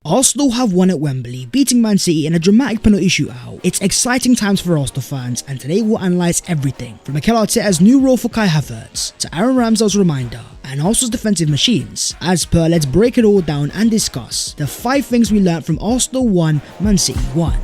Arsenal have won at Wembley, beating Man City in a dramatic penalty shootout. It's exciting times for Arsenal fans, and today we'll analyse everything from Mikel Arteta's new role for Kai Havertz to Aaron Ramsey's reminder and Arsenal's defensive machines. As per, let's break it all down and discuss the 5 things we learned from Arsenal 1, Man City 1.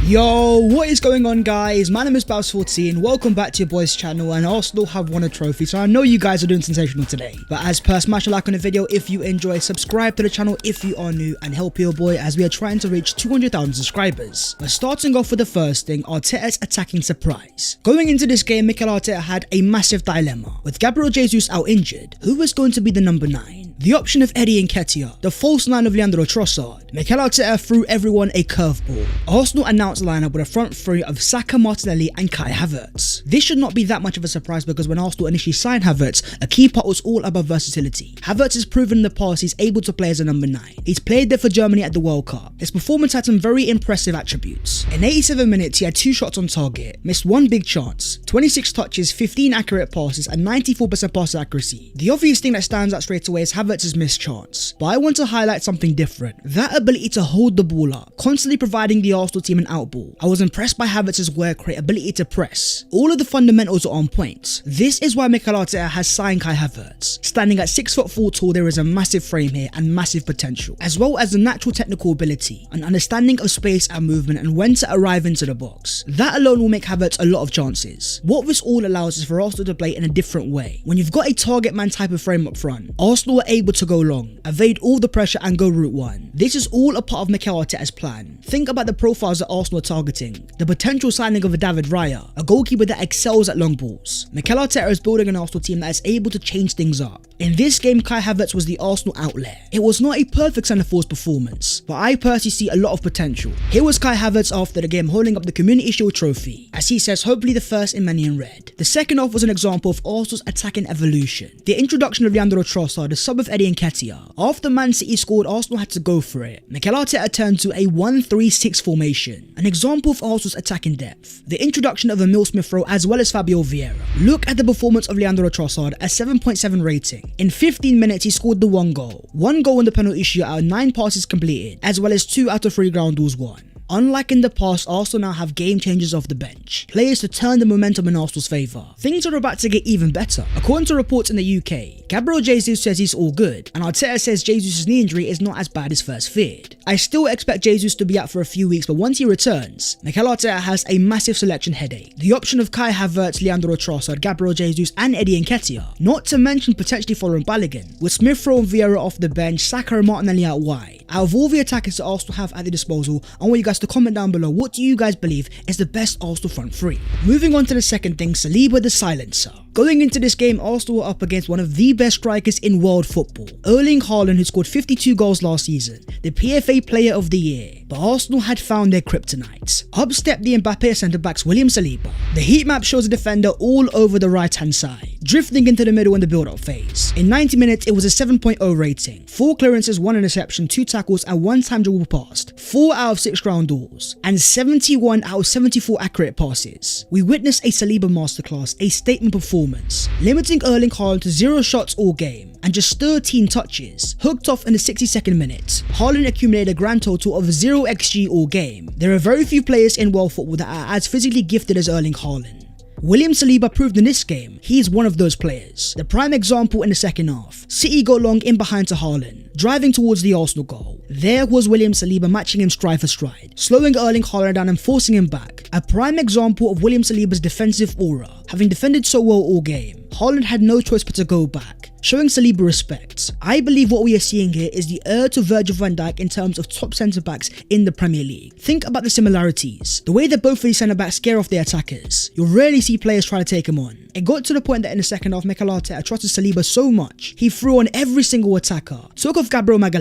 Yo, what is going on, guys? My name is Peps14. Welcome back to your boys channel, and Arsenal have won a trophy, so I know you guys are doing sensational today. But as per, smash a like on the video if you enjoy, subscribe to the channel if you are new, and help your boy as we are trying to reach 200,000 subscribers. But starting off with the first thing, Arteta's attacking surprise. Going into this game, Mikel Arteta had a massive dilemma. With Gabriel Jesus out injured, who was going to be the number 9? The option of Yerry Mina, the false 9 of Trossard. Mikel Arteta threw everyone a curveball. Arsenal announced lineup with a front three of Saka, Martinelli and Kai Havertz. This should not be that much of a surprise because when Arsenal initially signed Havertz, a key part was all about versatility. Havertz has proven in the past he's able to play as a number 9. He's played there for Germany at the World Cup. His performance had some very impressive attributes. In 87 minutes he had 2 shots on target, missed 1 big chance, 26 touches, 15 accurate passes and 94% pass accuracy. The obvious thing that stands out straight away is Havertz's missed chance, but I want to highlight something different. That ability to hold the ball up, constantly providing the Arsenal team an outball. I was impressed by Havertz's work rate, ability to press. All of the fundamentals are on point. This is why Mikel Arteta has signed Kai Havertz. Standing at 6'4" tall, there is a massive frame here and massive potential, as well as the natural technical ability, an understanding of space and movement and when to arrive into the box. That alone will make Havertz a lot of chances. What this all allows is for Arsenal to play in a different way. When you've got a target man type of frame up front, Arsenal are able to go long, evade all the pressure and go route 1. This is all a part of Mikel Arteta's plan. Think about the profiles that Arsenal are targeting. The potential signing of a David Raya, a goalkeeper that excels at long balls. Mikel Arteta is building an Arsenal team that is able to change things up. In this game, Kai Havertz was the Arsenal outlet. It was not a perfect centre-forward performance, but I personally see a lot of potential. Here was Kai Havertz after the game holding up the Community Shield trophy, as he says hopefully the first in many in red. The second half was an example of Arsenal's attacking evolution. The introduction of Trossard, the sub of Yerry Mina. After Man City scored, Arsenal had to go for it. Mikel Arteta turned to a 1-3-6 formation, an example of Arsenal's attacking depth. The introduction of Emil Smith-Rowe as well as Fabio Vieira. Look at the performance of Trossard, a 7.7 rating. In 15 minutes he scored the 1 goal. 1 goal in the penalty shootout, 9 passes completed, as well as 2 out of 3 ground duels won. Unlike in the past, Arsenal now have game changers off the bench, players to turn the momentum in Arsenal's favour. Things are about to get even better. According to reports in the UK, Gabriel Jesus says he's all good, and Arteta says Jesus' knee injury is not as bad as first feared. I still expect Jesus to be out for a few weeks, but once he returns, Mikel Arteta has a massive selection headache. The option of Kai Havertz, Trossard, Gabriel Jesus and Yerry Mina, not to mention potentially following Balogun, with Smith-Rowe and Vieira off the bench, Saka and Martinelli out wide. Out of all the attackers that Arsenal have at their disposal, I want you guys to comment down below, what do you guys believe is the best Arsenal front three? Moving on to the second thing, Saliba the silencer. Going into this game, Arsenal were up against one of the best strikers in world football, Erling Haaland, who scored 52 goals last season, the PFA Player of the Year. But Arsenal had found their kryptonite. Up stepped the Mbappe centre-backs William Saliba. The heat map shows a defender all over the right-hand side, drifting into the middle in the build-up phase. In 90 minutes, it was a 7.0 rating, 4 clearances, 1 interception, 2 tackles and 1 time dribble passed, 4 out of 6 ground duels, and 71 out of 74 accurate passes. We witnessed a Saliba masterclass, a statement performance, limiting Erling Haaland to 0 shots all game and just 13 touches. Hooked off in the 62nd minute, Haaland accumulated a grand total of 0 XG all game. There are very few players in world football that are as physically gifted as Erling Haaland. William Saliba proved in this game he is one of those players. The prime example in the second half, City go long in behind to Haaland, driving towards the Arsenal goal. There was William Saliba matching him stride for stride, slowing Erling Haaland down and forcing him back. A prime example of William Saliba's defensive aura. Having defended so well all game, Haaland had no choice but to go back, showing Saliba respect. I believe what we are seeing here is the heir to Virgil van Dijk in terms of top centre-backs in the Premier League. Think about the similarities. The way that both of these centre-backs scare off their attackers. You'll rarely see players try to take him on. It got to the point that in the second half, Mikel Arteta trusted Saliba so much, he threw on every single attacker, took off Gabriel Mercado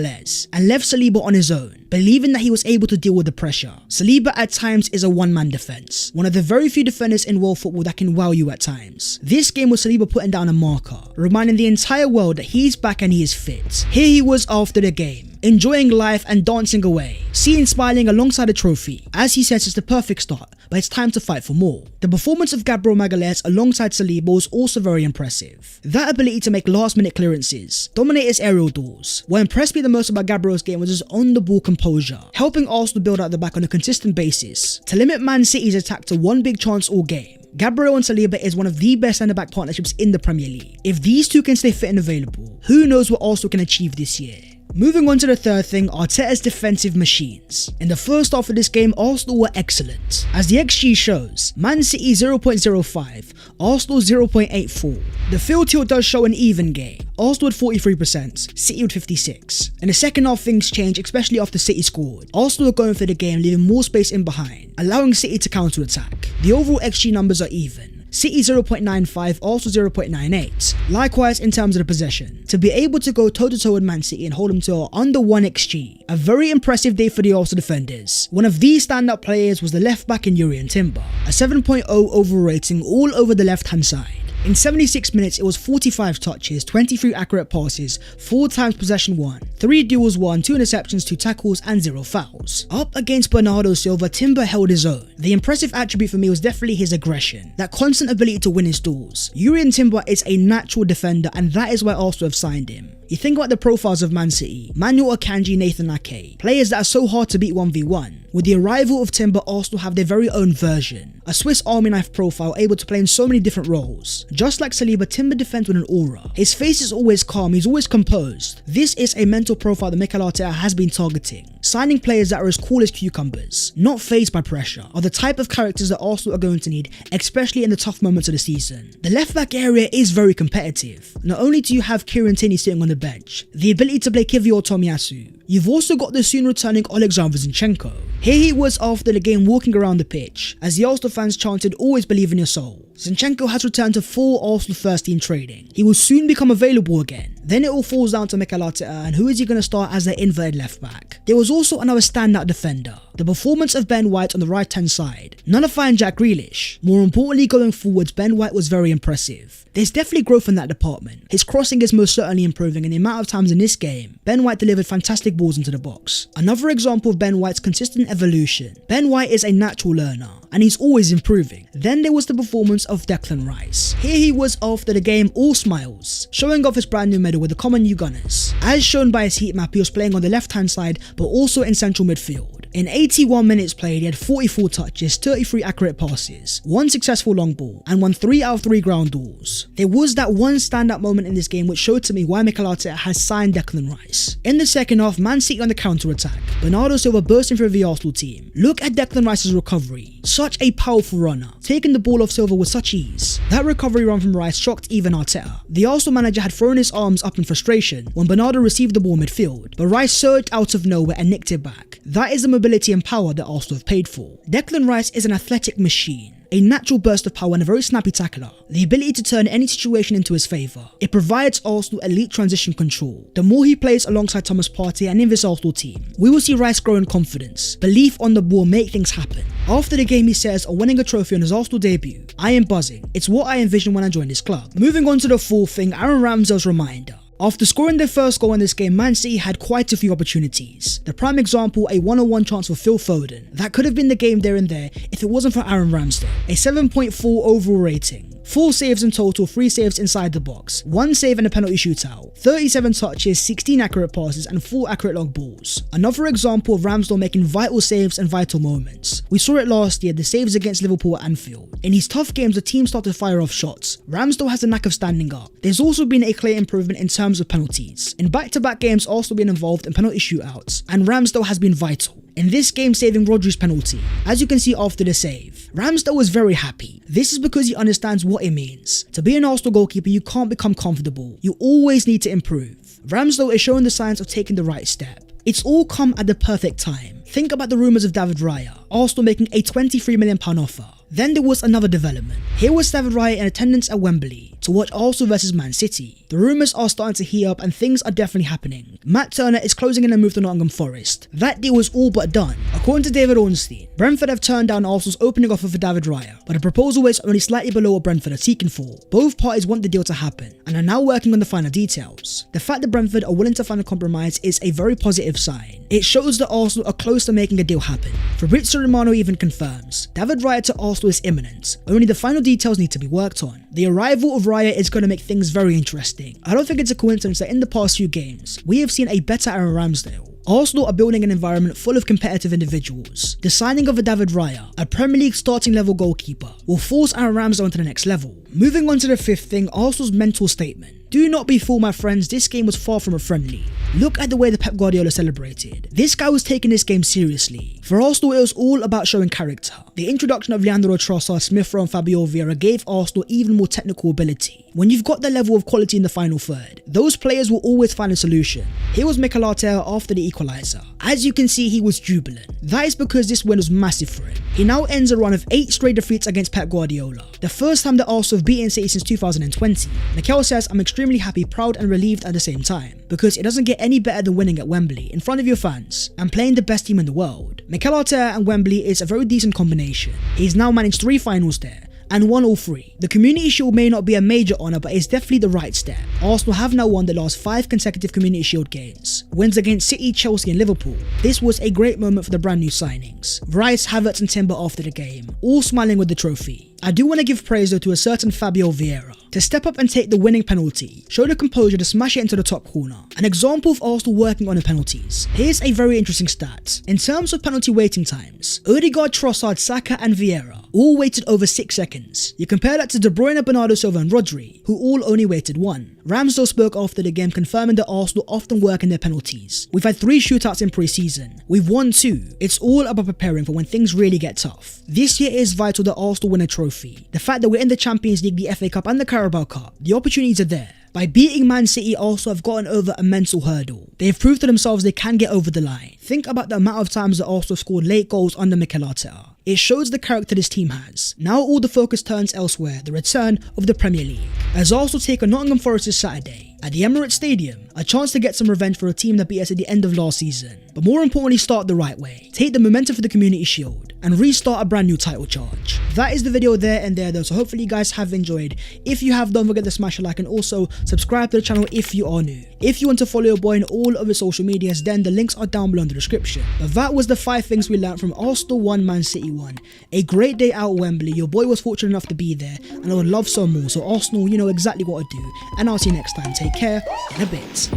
and left Saliba on his own, believing that he was able to deal with the pressure. Saliba at times is a one-man defence, one of the very few defenders in world football that can wow you at times. This game was Saliba putting down a marker, reminding the entire world that he's back and he is fit. Here he was after the game, enjoying life and dancing away, seen smiling alongside a trophy. As he says, it's the perfect start, but it's time to fight for more. The performance of Gabriel Mercado alongside Saliba was also very impressive. That ability to make last-minute clearances, dominate his aerial duels. What impressed me the most about Gabriel's game was his on-the-ball composure, helping Arsenal build out the back on a consistent basis to limit Man City's attack to one big chance all game. Gabriel and Saliba is one of the best centre-back partnerships in the Premier League. If these two can stay fit and available, who knows what Arsenal can achieve this year. Moving on to the third thing, Arteta's defensive machines. In the first half of this game, Arsenal were excellent. As the XG shows, Man City 0.05, Arsenal 0.84. The field tilt does show an even game. Arsenal with 43%, City with 56%. In the second half, things changed, especially after City scored. Arsenal were going for the game, leaving more space in behind, allowing City to counter-attack. The overall XG numbers are even. City 0.95, Arsenal 0.98. Likewise in terms of the possession. To be able to go toe-to-toe with Man City and hold them to under 1 XG. A very impressive day for the Arsenal defenders. One of these standout players was the left back in Jurrien Timber. A 7.0 overall rating all over the left hand side. In 76 minutes, it was 45 touches, 23 accurate passes, 4 times possession won, 3 duels won, 2 interceptions, 2 tackles, and 0 fouls. Up against Bernardo Silva, Timber held his own. The impressive attribute for me was definitely his aggression, that constant ability to win his duels. Jurrien Timber is a natural defender, and that is why Arsenal have signed him. You think about the profiles of Man City, Manuel Akanji, Nathan Ake, players that are so hard to beat 1v1. With the arrival of Timber, Arsenal have their very own version. A Swiss Army knife profile able to play in so many different roles. Just like Saliba, Timber defends with an aura. His face is always calm, he's always composed. This is a mental profile that Mikel Arteta has been targeting. Signing players that are as cool as cucumbers, not fazed by pressure, are the type of characters that Arsenal are going to need, especially in the tough moments of the season. The left back area is very competitive. Not only do you have Kieran Tierney sitting on the bench, the ability to play Kiwior Tomiyasu, you've also got the soon returning Alexander Zinchenko. Here he was after the game walking around the pitch, as the Arsenal fans chanted, "Always believe in your soul." Zinchenko has returned to full Arsenal first team training. He will soon become available again. Then it all falls down to Mikel Arteta and who is he going to start as their inverted left back. There was also another standout defender, the performance of Ben White on the right hand side, nullifying Jack Grealish. More importantly, going forwards, Ben White was very impressive. There's definitely growth in that department. His crossing is most certainly improving, and the amount of times in this game, Ben White delivered fantastic balls into the box. Another example of Ben White's consistent evolution. Ben White is a natural learner, and he's always improving. Then there was the performance of Declan Rice. Here he was after the game, all smiles, showing off his brand new medal with the common new Gunners. As shown by his heat map, he was playing on the left hand side, but also in central midfield. In 81 minutes played, he had 44 touches, 33 accurate passes, 1 successful long ball, and won 3 out of 3 ground duels. There was that one standout moment in this game which showed to me why Mikel Arteta has signed Declan Rice. In the second half, Man City on the counter-attack, Bernardo Silva bursting through the Arsenal team. Look at Declan Rice's recovery. Such a powerful runner, taking the ball off Silva with such ease. That recovery run from Rice shocked even Arteta. The Arsenal manager had thrown his arms up in frustration when Bernardo received the ball midfield, but Rice surged out of nowhere and nicked it back. That is the mobility and power that Arsenal have paid for. Declan Rice is an athletic machine, a natural burst of power and a very snappy tackler. The ability to turn any situation into his favour. It provides Arsenal elite transition control. The more he plays alongside Thomas Partey and in this Arsenal team, we will see Rice grow in confidence, belief on the ball, make things happen. After the game he says, on winning a trophy on his Arsenal debut, "I am buzzing. It's what I envisioned when I joined this club." Moving on to the fourth thing, Aaron Ramsey's reminder. After scoring their first goal in this game, Man City had quite a few opportunities. The prime example, a 1-on-1 chance for Phil Foden. That could have been the game there and there if it wasn't for Aaron Ramsey. A 7.4 overall rating. 4 saves in total, 3 saves inside the box, 1 save in a penalty shootout, 37 touches, 16 accurate passes, and 4 accurate long balls. Another example of Ramsdale making vital saves and vital moments. We saw it last year, the saves against Liverpool at Anfield. In these tough games, the team started to fire off shots. Ramsdale has a knack of standing up. There's also been a clear improvement in terms of penalties. In back-to-back games, Arsenal been involved in penalty shootouts, and Ramsdale has been vital. In this game, saving Rodri's penalty, as you can see after the save, Ramsdale was very happy. This is because he understands what it means. To be an Arsenal goalkeeper, you can't become comfortable. You always need to improve. Ramsdale is showing the signs of taking the right step. It's all come at the perfect time. Think about the rumours of David Raya, Arsenal making a £23 million offer. Then there was another development. Here was David Raya in attendance at Wembley, out to watch Arsenal versus Man City. The rumours are starting to heat up and things are definitely happening. Matt Turner is closing in a move to Nottingham Forest. That deal was all but done. According to David Ornstein, Brentford have turned down Arsenal's opening offer for David Raya, but the proposal is only slightly below what Brentford are seeking for. Both parties want the deal to happen and are now working on the final details. The fact that Brentford are willing to find a compromise is a very positive sign. It shows that Arsenal are close to making a deal happen. Fabrizio Romano even confirms David Raya to Arsenal is imminent, only the final details need to be worked on. The arrival of Raya is going to make things very interesting. I don't think it's a coincidence that in the past few games, we have seen a better Aaron Ramsdale. Arsenal are building an environment full of competitive individuals. The signing of a David Raya, a Premier League starting level goalkeeper, will force Aaron Ramsdale onto the next level. Moving on to the fifth thing, Arsenal's mental statement. Do not be fooled, my friends, this game was far from a friendly. Look at the way the Pep Guardiola celebrated. This guy was taking this game seriously. For Arsenal, it was all about showing character. The introduction of Leandro Trossard, Smith Rowe and Fabio Vieira gave Arsenal even more technical ability. When you've got the level of quality in the final third, those players will always find a solution. Here was Mikel Arteta after the equaliser. As you can see, he was jubilant. That is because this win was massive for him. He now ends a run of 8 straight defeats against Pep Guardiola, the first time that Arsenal have beaten City since 2020. Mikel says, I'm extremely happy, proud and relieved at the same time, because it doesn't get any better than winning at Wembley in front of your fans and playing the best team in the world. Mikel Arteta and Wembley is a very decent combination. He's now managed 3 finals there and won all 3. The Community Shield may not be a major honour, but it's definitely the right step. Arsenal have now won the last 5 consecutive Community Shield games. Wins against City, Chelsea and Liverpool. This was a great moment for the brand new signings. Rice, Havertz and Timber after the game, all smiling with the trophy. I do want to give praise though to a certain Fabio Vieira. To step up and take the winning penalty, show the composure to smash it into the top corner. An example of Arsenal working on the penalties. Here's a very interesting stat. In terms of penalty waiting times, Odegaard, Trossard, Saka and Vieira all waited over 6 seconds. You compare that to De Bruyne, Bernardo Silva and Rodri, who all only waited 1. Ramsdale spoke after the game confirming that Arsenal often work in their penalties. We've had 3 shootouts in pre-season. We've won 2. It's all about preparing for when things really get tough. This year is vital that Arsenal win a trophy. The fact that we're in the Champions League, the FA Cup and the Carabao Cup, the opportunities are there. By beating Man City, Arsenal have gotten over a mental hurdle. They have proved to themselves they can get over the line. Think about the amount of times that Arsenal scored late goals under Mikel Arteta. It shows the character this team has. Now all the focus turns elsewhere, the return of the Premier League. As Arsenal take on Nottingham Forest this Saturday at the Emirates Stadium, a chance to get some revenge for a team that beat us at the end of last season. But more importantly, start the right way. Take the momentum for the Community Shield and restart a brand new title charge. That is the video there and there though, so hopefully you guys have enjoyed. If you have, don't forget to smash a like and also subscribe to the channel if you are new. If you want to follow your boy on all of his social medias, then the links are down below in the description. But that was the 5 things we learned from Arsenal 1, Man City 1. A great day out at Wembley. Your boy was fortunate enough to be there and I would love some more. So Arsenal, you know exactly what to do. And I'll see you next time. Take care. In a bit.